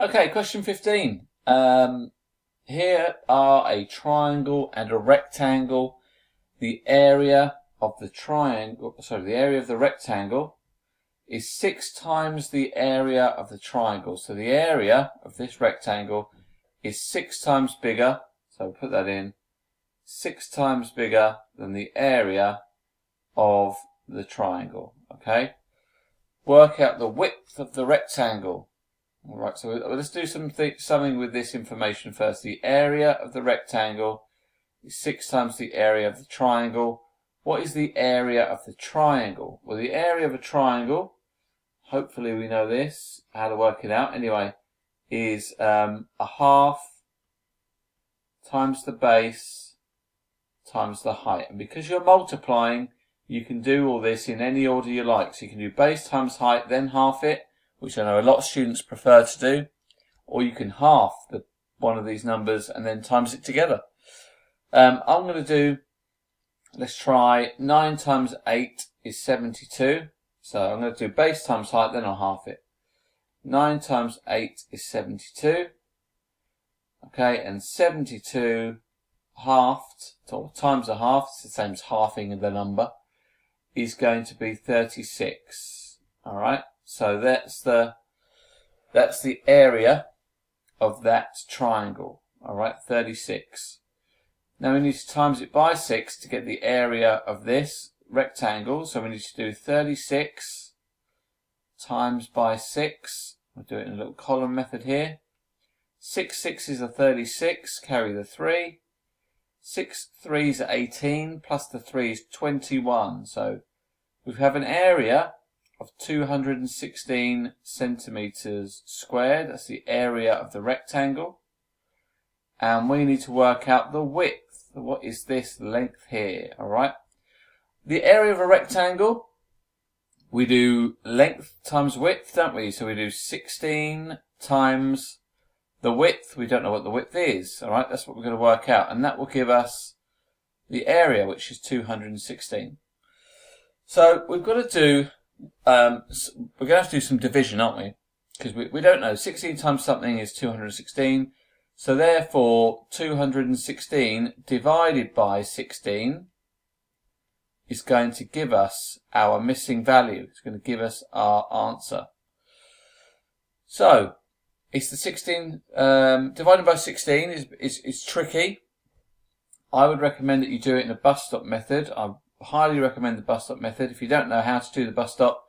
Okay, question 15. Here are a triangle and a rectangle. The area of the rectangle is 6 times the area of the triangle. So the area of this rectangle is 6 times bigger. So we'll put that in. 6 times bigger than the area of the triangle. Okay. Work out the width of the rectangle. Alright, so let's do something with this information first. The area of the rectangle is 6 times the area of the triangle. What is the area of the triangle? Well, the area of a triangle, hopefully we know this, how to work it out anyway, is a half times the base times the height. And because you're multiplying, you can do all this in any order you like. So you can do base times height, then half it, which I know a lot of students prefer to do, or you can half one of these numbers and then times it together. I'm going to do, let's try 9 times 8 is 72. So I'm going to do base times height, then I'll half it. 9 times 8 is 72. Okay, and 72 halved, or times a half, it's the same as halving the number, is going to be 36. Alright, so that's the area of that triangle. Alright, 36. Now we need to times it by 6 to get the area of this rectangle. So we need to do 36 times by 6. We'll do it in a little column method here. 6 6s are 36, carry the 3. 6 3s are 18, plus the 3 is 21. So we have an area of 216 centimetres squared. That's the area of the rectangle. And we need to work out the width. What is this length here? Alright. The area of a rectangle, we do length times width, don't we? So we do 16 times the width. We don't know what the width is. Alright, that's what we're going to work out. And that will give us the area, which is 216. So we've got to do, we're going to have to do some division, aren't we? Because we don't know. 16 times something is 216. So therefore, 216 divided by 16 is going to give us our missing value. It's going to give us our answer. So, it's the 16, divided by 16 is tricky. I would recommend that you do it in a bus stop method. I highly recommend the bus stop method. If you don't know how to do the bus stop,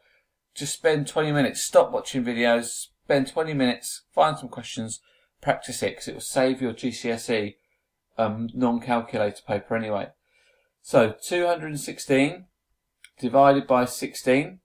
just spend 20 minutes, stop watching videos, spend 20 minutes, find some questions, practice it, because it will save your GCSE non-calculator paper anyway. So 216 divided by 16.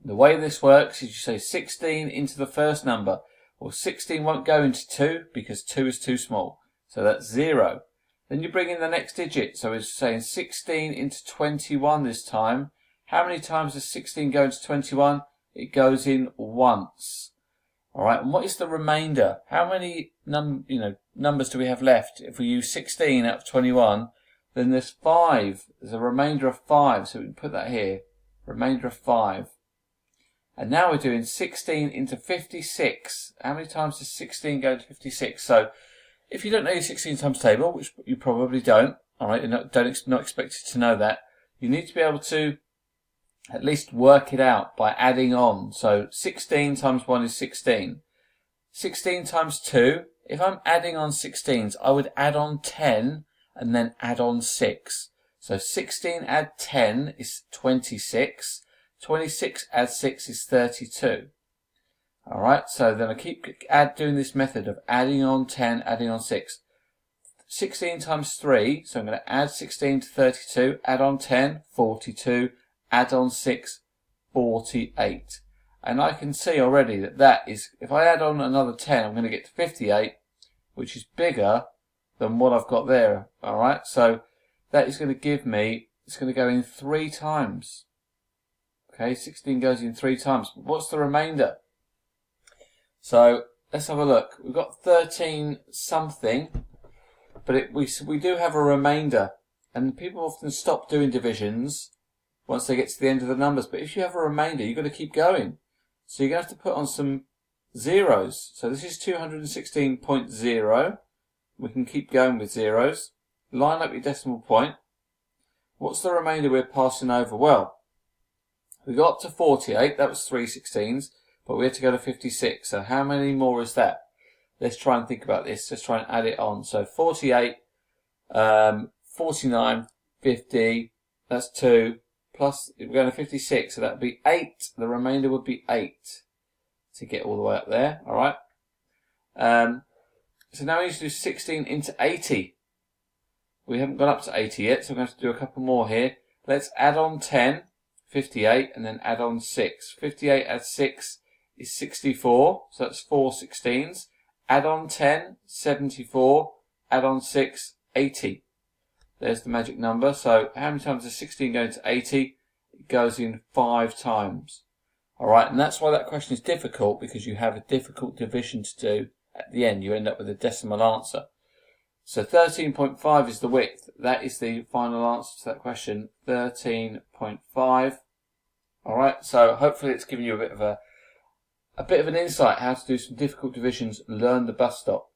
The way this works is you say 16 into the first number. Well, 16 won't go into 2 because 2 is too small. So that's 0. Then you bring in the next digit. So it's saying 16 into 21 this time. How many times does 16 go into 21? It goes in once. Alright, and what is the remainder? How many numbers do we have left? If we use 16 out of 21, then there's 5. There's a remainder of 5, so we can put that here. Remainder of 5. And now we're doing 16 into 56. How many times does 16 go into 56? So, if you don't know your 16 times table, which you probably don't, alright, you're not expected to know that, you need to be able to at least work it out by adding on. So 16 times 1 is 16. 16 times 2, if I'm adding on 16s, I would add on 10 and then add on 6. So 16 add 10 is 26. 26 add 6 is 32. Alright, so then I keep doing this method of adding on 10, adding on 6. 16 times 3, so I'm going to add 16 to 32, add on 10, 42, add on 6, 48. And I can see already that is, if I add on another 10, I'm going to get to 58, which is bigger than what I've got there. Alright, so that is going to give me, it's going to go in 3 times. Okay, 16 goes in 3 times. But what's the remainder? So let's have a look. We've got 13 something, but we do have a remainder. And people often stop doing divisions once they get to the end of the numbers. But if you have a remainder, you've got to keep going. So you're going to have to put on some zeros. So this is 216.0. We can keep going with zeros. Line up your decimal point. What's the remainder we're passing over? Well, we got up to 48, that was 3/16, but we had to go to 56. So how many more is that? Let's try and think about this. Let's try and add it on. So 48, 49, 50, that's 2, plus we're going to 56, so that would be 8. The remainder would be 8 to get all the way up there, alright? So now we need to do 16 into 80. We haven't got up to 80 yet, so we're going to have to do a couple more here. Let's add on 10, 58, and then add on 6. 58 add 6 is 64, so that's 4/16. Add on 10, 74, add on 6, 80. There's the magic number. So how many times does 16 go into 80? It goes in 5 times. Alright, and that's why that question is difficult, because you have a difficult division to do at the end. You end up with a decimal answer. So 13.5 is the width. That is the final answer to that question. 13.5. Alright, so hopefully it's given you a bit of an insight how to do some difficult divisions, learn the bus stop.